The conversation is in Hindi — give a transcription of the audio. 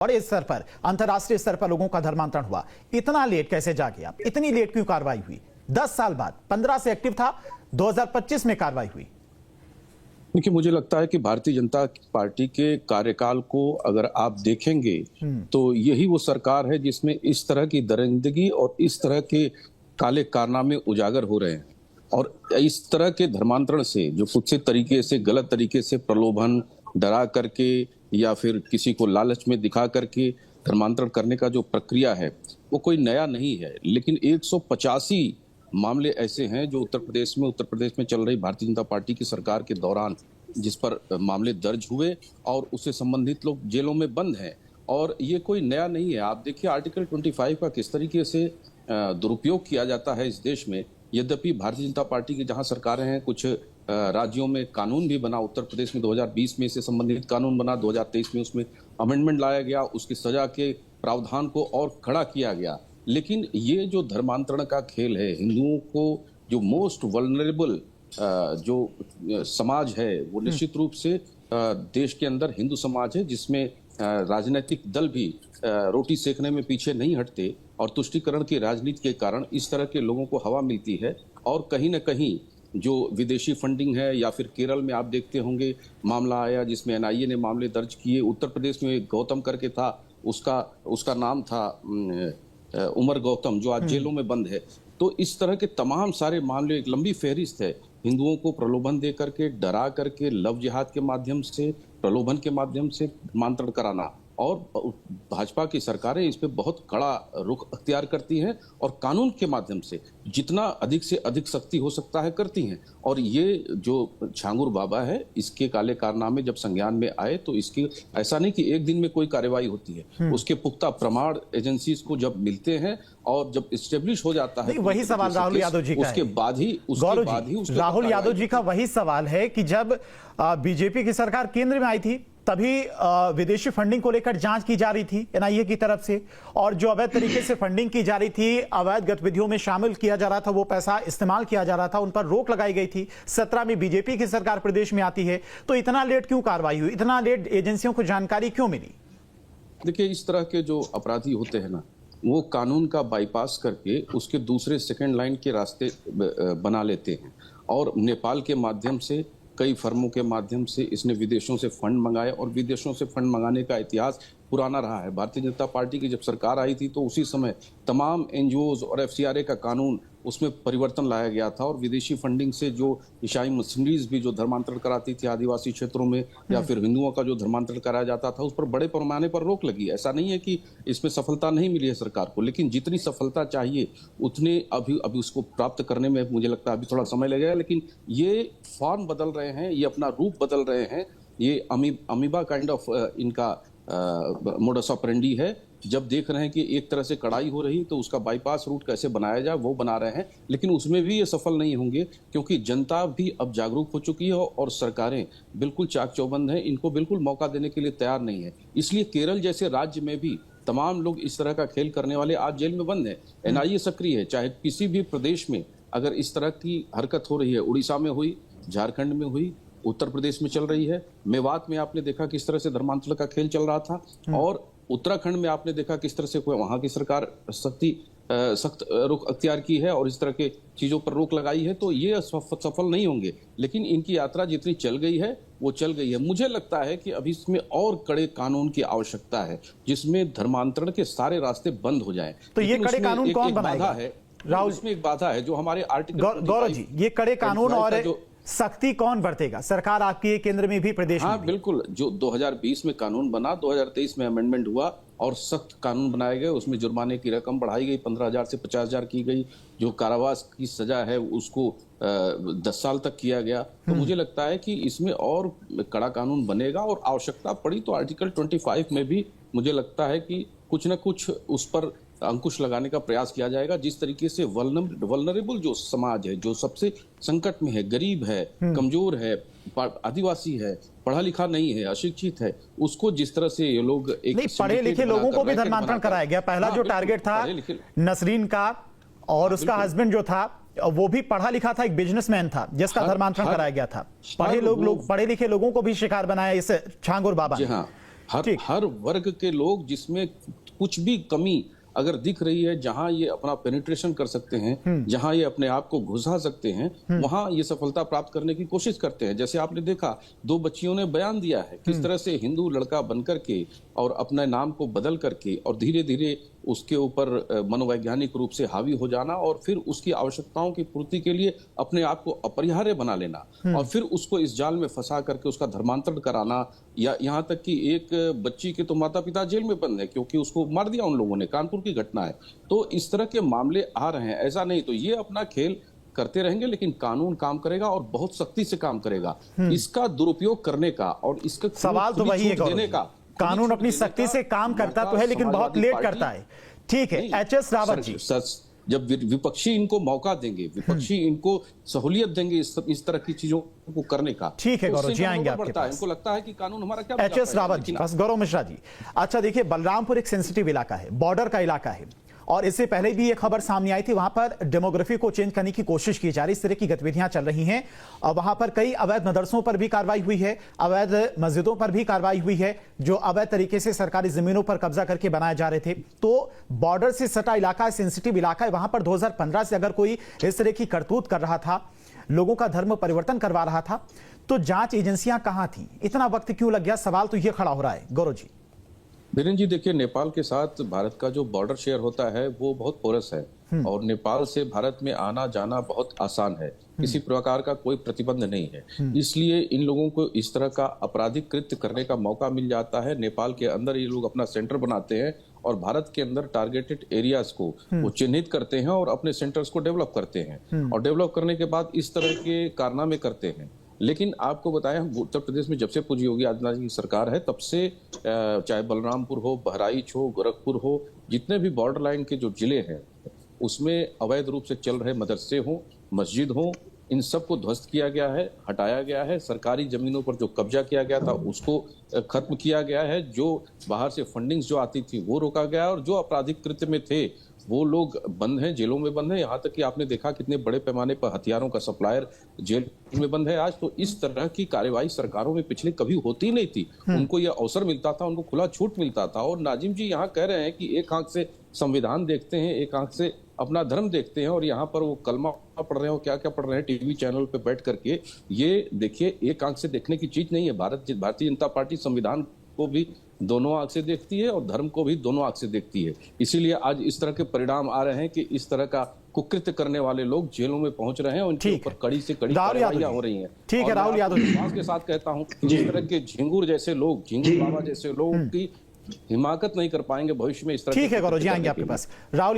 बड़े स्तर पर, अंतर्राष्ट्रीय स्तर पर लोगों का धर्मांतरण हुआ, इतना लेट कैसे जागे आप? इतनी लेट क्यों कार्रवाई हुई? 10 साल बाद, 15 से एक्टिव था, 2025 में कार्रवाई हुई। देखिए, मुझे लगता है कि भारतीय जनता पार्टी के कार्यकाल को अगर आप देखेंगे तो यही वो सरकार है जिसमें इस तरह की दरिंदगी और इस तरह के काले कारनामे उजागर हो रहे हैं। और इस तरह के धर्मांतरण से जो कुछ तरीके से गलत तरीके से प्रलोभन, डरा करके या फिर किसी को लालच में दिखा करके धर्मांतरण करने का जो प्रक्रिया है वो कोई नया नहीं है। लेकिन 185 मामले ऐसे हैं जो उत्तर प्रदेश में चल रही भारतीय जनता पार्टी की सरकार के दौरान जिस पर मामले दर्ज हुए और उससे संबंधित लोग जेलों में बंद हैं। और ये कोई नया नहीं है। आप देखिए आर्टिकल 25 का किस तरीके से दुरुपयोग किया जाता है इस देश में। यद्यपि भारतीय जनता पार्टी की जहां सरकारें हैं, कुछ राज्यों में कानून भी बना। उत्तर प्रदेश में 2020 में इससे संबंधित कानून बना, 2023 में उसमें अमेंडमेंट लाया गया, उसकी सजा के प्रावधान को और कड़ा किया गया। लेकिन ये जो धर्मांतरण का खेल है, हिंदुओं को जो मोस्ट वल्नरेबल जो समाज है वो निश्चित रूप से देश के अंदर हिंदू समाज है, जिसमें राजनीतिक दल भी रोटी सेकने में पीछे नहीं हटते। और तुष्टीकरण की राजनीति के कारण इस तरह के लोगों को हवा मिलती है। और कहीं न कहीं जो विदेशी फंडिंग है, या फिर केरल में आप देखते होंगे मामला आया जिसमें एनआईए ने मामले दर्ज किए। उत्तर प्रदेश में गौतम करके था, उसका नाम था उमर गौतम, जो आज जेलों में बंद है। तो इस तरह के तमाम सारे मामले, एक लंबी फहरिस्त है। हिंदुओं को प्रलोभन दे करके, डरा करके, लव जिहाद के माध्यम से, प्रलोभन के माध्यम से धर्मांतरण कराना। और भाजपा की सरकारें इस पे बहुत कड़ा रुख अख्तियार करती हैं और कानून के माध्यम से जितना अधिक से अधिक सख्ती हो सकता है करती हैं। और ये जो छांगुर बाबा है, इसके काले कारनामे जब संज्ञान में आए तो इसकी ऐसा नहीं कि एक दिन में कोई कार्रवाई होती है। उसके पुख्ता प्रमाण एजेंसीज को जब मिलते हैं और जब इस्टेब्लिश हो जाता है, वही सवाल राहुल यादव जी का उसके बाद ही राहुल यादव जी का वही सवाल है कि जब बीजेपी की सरकार केंद्र में आई थी तभी विदेशी फंडिंग को लेकर जांच की जा रही थी एनआईए की तरफ से, और जो अवैध तरीके से फंडिंग की जा रही थी, अवैध गतिविधियों में शामिल किया जा रहा था, वो पैसा इस्तेमाल किया जा रहा था, उन पर रोक लगाई गई थी। 17 में बीजेपी की सरकार प्रदेश में आती है, तो इतना लेट क्यों कार्रवाई हुई? इतना लेट एजेंसियों को जानकारी क्यों मिली? देखिए, इस तरह के जो अपराधी होते हैं ना, वो कानून का बाईपास करके उसके दूसरे सेकंड लाइन के रास्ते बना लेते हैं। और नेपाल के माध्यम से, कई फर्मों के माध्यम से इसने विदेशों से फंड मंगाए, और विदेशों से फंड मंगाने का इतिहास पुराना रहा है। भारतीय जनता पार्टी की जब सरकार आई थी तो उसी समय तमाम एनजीओज और एफसीआरए का कानून, उसमें परिवर्तन लाया गया था। और विदेशी फंडिंग से जो ईसाई मशीनरीज भी जो धर्मांतरण कराती थी आदिवासी क्षेत्रों में, या फिर हिंदुओं का जो धर्मांतरण कराया जाता था, उस पर बड़े पैमाने पर रोक लगी। ऐसा नहीं है कि इसमें सफलता नहीं मिली है सरकार को, लेकिन जितनी सफलता चाहिए उतने अभी उसको प्राप्त करने में मुझे लगता है अभी थोड़ा समय लगेगा। लेकिन ये फॉर्म बदल रहे हैं, ये अपना रूप बदल रहे हैं। ये अमीबा काइंड ऑफ इनका मोडस ऑपरेंडी है। जब देख रहे हैं कि एक तरह से कड़ाई हो रही, तो उसका बाईपास रूट कैसे बनाया जाए वो बना रहे हैं। लेकिन उसमें भी ये सफल नहीं होंगे, क्योंकि जनता भी अब जागरूक हो चुकी है और सरकारें बिल्कुल चाक चौबंद हैं, इनको बिल्कुल मौका देने के लिए तैयार नहीं है। इसलिए केरल जैसे राज्य में भी तमाम लोग इस तरह का खेल करने वाले आज जेल में बंद है। एनआईए सक्रिय है। चाहे किसी भी प्रदेश में अगर इस तरह की हरकत हो रही है, उड़ीसा में हुई, झारखंड में हुई, उत्तर प्रदेश में चल रही है, मेवात में आपने देखा किस तरह से धर्मांतरण का खेल चल रहा था, और उत्तराखंड में आपने देखा किस तरह से वहां की सरकार सख्त रुख अख्तियार की है और इस तरह के चीजों पर रोक लगाई है। तो ये सफल नहीं होंगे। लेकिन इनकी यात्रा जितनी चल गई है वो चल गई है। मुझे लगता है कि अभी इसमें और कड़े कानून की आवश्यकता है, जिसमें धर्मांतरण के सारे रास्ते बंद हो जाए। तो ये कड़े कानून कौन बनाएगा? राहुल, इसमें एक बाधा है जो हमारे आर्टिकल गौरव जी, ये कड़े कानून और सख्ती कौन बरतेगा? सरकार आपकी केंद्र में भी, प्रदेश में भी? बिल्कुल। जो 2020 में कानून बना, 2023 में अमेंडमेंट हुआ और सख्त कानून बनाए गए। उसमें जुर्माने की रकम बढ़ाई गई, 15,000 से 50,000 की गई। जो कारावास की सजा है उसको 10 साल तक किया गया। तो मुझे लगता है कि इसमें और कड़ा कानून बनेगा, और आवश्यकता पड़ी तो आर्टिकल 25 में भी मुझे लगता है कि कुछ न कुछ उस पर अंकुश लगाने का प्रयास किया जाएगा। जिस तरीके से वल्नरेबल जो समाज है, जो सबसे संकट में है, गरीब है, कमजोर है, आदिवासी है, पढ़ा लिखा नहीं है, अशिक्षित है, उसको जिस तरह से ये लोग पढ़े लिखे लोगों को भी धर्मांतरण कराया गया। पहला जो टारगेट था नसरीन का, और उसका हस्बैंड जो था वो भी पढ़ा लिखा था, एक बिजनेसमैन था जिसका धर्मांतरण कराया गया था। पढ़े लिखे लोगों को भी शिकार बनाया इस छांगुर बाबा ने। ठीक। हर वर्ग के लोग, जिसमें कुछ भी कमी अगर दिख रही है, जहां ये अपना पेनिट्रेशन कर सकते हैं, जहां ये अपने आप को घुसा सकते हैं, वहां ये सफलता प्राप्त करने की कोशिश करते हैं। जैसे आपने देखा, 2 बच्चियों ने बयान दिया है किस तरह से हिंदू लड़का बनकर के और अपने नाम को बदल करके और धीरे धीरे उसके ऊपर मनोवैज्ञानिक रूप से हावी हो जाना और फिर उसकी आवश्यकताओं की पूर्ति के लिए अपने आप को अपरिहार्य बना लेना और फिर उसको इस जाल में फंसा करके उसका धर्मांतरण कराना, या यहाँ तक कि एक बच्ची के तो माता पिता जेल में बंद है क्योंकि उसको मार दिया उन लोगों ने, कानपुर की घटना है। तो इस तरह के मामले आ रहे हैं, ऐसा नहीं तो ये अपना खेल करते रहेंगे, लेकिन कानून काम करेगा और बहुत सख्ती से काम करेगा। इसका दुरुपयोग करने का और इसका सवाल तो वही है देने का, कानून अपनी सख्ती से काम करता तो है लेकिन बहुत लेट करता है। ठीक है, एचएस रावत जी, जब विपक्षी इनको मौका देंगे, विपक्षी इनको सहूलियत देंगे इस तरह की चीजों को करने का, ठीक है गौरव जी, आएंगे आपके पास। इनको लगता है कि कानून हमारा क्या। एचएस रावत जी, बस गौरव मिश्रा जी, अच्छा देखिए, बलरामपुर एक सेंसिटिव इलाका है, बॉर्डर का इलाका है, और इससे पहले भी एक खबर सामने आई थी, वहां पर डेमोग्राफी को चेंज करने की कोशिश की जा रही, इस तरह की गतिविधियां चल रही हैं, और वहां पर कई अवैध मदरसों पर भी कार्रवाई हुई है, अवैध मस्जिदों पर भी कार्रवाई हुई है, जो अवैध तरीके से सरकारी जमीनों पर कब्जा करके बनाए जा रहे थे। तो बॉर्डर से सटा इलाका है, सेंसिटिव इलाका है, वहां पर 2015 से अगर कोई इस तरह की करतूत कर रहा था, लोगों का धर्म परिवर्तन करवा रहा था, तो जांच एजेंसियां कहां थी, इतना वक्त क्यों लग गया, सवाल तो यह खड़ा हो रहा है। गौरव जी। बीरेन जी, देखिए, नेपाल के साथ भारत का जो बॉर्डर शेयर होता है वो बहुत पोरस है और नेपाल से भारत में आना जाना बहुत आसान है, किसी प्रकार का कोई प्रतिबंध नहीं है। इसलिए इन लोगों को इस तरह का आपराधिक कृत्य करने का मौका मिल जाता है। नेपाल के अंदर ये लोग अपना सेंटर बनाते हैं और भारत के अंदर टारगेटेड एरियाज को वो चिन्हित करते हैं और अपने सेंटर्स को डेवलप करते हैं, और डेवलप करने के बाद इस तरह के कारनामे करते हैं। लेकिन आपको बताया, उत्तर प्रदेश में जब से पूज्य योगी आदित्यनाथ जी की सरकार है तब से चाहे बलरामपुर हो, बहराइच हो, गोरखपुर हो, जितने भी बॉर्डर लाइन के जो जिले हैं उसमें अवैध रूप से चल रहे मदरसे हो, मस्जिद हो, इन सबको ध्वस्त किया गया है, हटाया गया है। सरकारी जमीनों पर जो कब्जा किया गया था उसको खत्म किया गया है। जो बाहर से फंडिंग्स जो आती थी वो रोका गया, और जो आपराधिक कृत्य में थे वो लोग बंद हैं, जेलों में बंद हैं। यहाँ तक कि आपने देखा कितने बड़े पैमाने पर हथियारों का सप्लायर जेल में बंद है आज। तो इस तरह की कार्यवाही सरकारों में पिछले कभी होती नहीं थी। उनको यह अवसर मिलता था, उनको खुला छूट मिलता था। और नाजिम जी यहाँ कह रहे हैं कि एक आंख से संविधान देखते हैं, एक आंख से अपना धर्म देखते हैं, और यहाँ पर वो कलमा पढ़ रहे हो, क्या क्या पढ़ रहे हैं टीवी चैनल पे बैठ करके। ये देखिए, एक आंख से देखने की चीज नहीं है। भारतीय जनता पार्टी संविधान को भी दोनों आंख से देखती है और धर्म को भी दोनों आंख से देखती है। इसीलिए आज इस तरह के परिणाम आ रहे हैं कि इस तरह का कुकृत्य करने वाले लोग जेलों में पहुंच रहे हैं, उनके ऊपर कड़ी से कड़ी कार्रवाइयां हो रही हैं। ठीक है राहुल यादव, विश्वास के साथ कहता हूं, जिस तरह के झिंगुर जैसे लोग, झिंगुर बाबा जैसे लोग की हिमाकत नहीं कर पाएंगे भविष्य में इस तरह। ठीक है गौरव जी, आएंगे आपके पास। राहुल